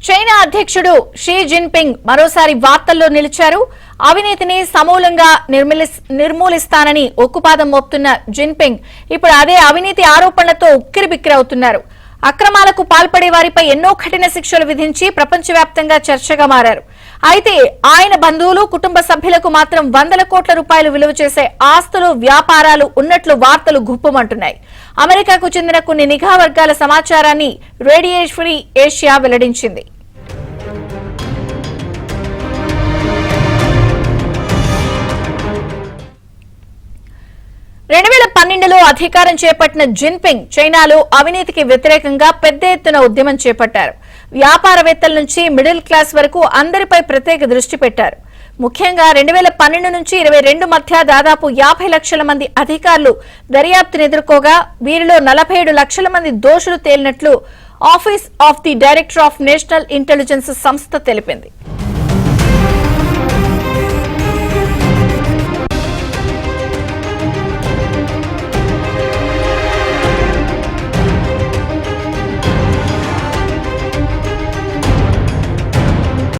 China అధ్యక్షుడు Xi Jinping మరోసారి వార్తల్లో నిలిచారు. అవినీతిని సమూలంగా నిర్మూలిస్తానని ఒక్కుపాదం మోపుతున్న జిన్పింగ్ ఇప్పుడు అదే అవినీతి ఆరోపణలతో ఉక్కిరిబిక్కిరవుతున్నారు. అక్రమాలకు పాల్పడే వారిపై ఎన్నో కఠిన శిక్షలు విధించి ప్రపంచవ్యాప్తంగా చర్చగా మారారు. అయితే ఆయన బంధువులు, కుటుంబ సభ్యులకు మాత్రం వందల కోట్ల రూపాయలు విలువ చేసే ఆస్తులు, వ్యాపారాలు ఉన్నట్లు వార్తలు గుప్పుమంటున్నాయి. అమెరికాకు చెందిన కొన్ని నిఘా వర్గాల సమాచారాన్ని రేడియో ఫ్రీ ఏషియా వెల్లడించింది. అధికారం చేపట్టిన జిన్పింగ్ చైనాలో అవినీతికి వ్యతిరేకంగా పెద్ద ఎత్తున ఉద్యమం చేపట్టారు. వ్యాపారవేత్తల నుంచి మిడిల్ క్లాస్ వరకు అందరిపై ప్రత్యేక దృష్టి పెట్టారు. ముఖ్యంగా 2012 నుంచి 22 మధ్య దాదాపు 50 లక్షల మంది అధికారులు దర్యాప్తును ఎదుర్కోగా వీరిలో 47 లక్షల మంది దోషులు తేలినట్లు office of the director of national intelligence సంస్థ తెలిపింది.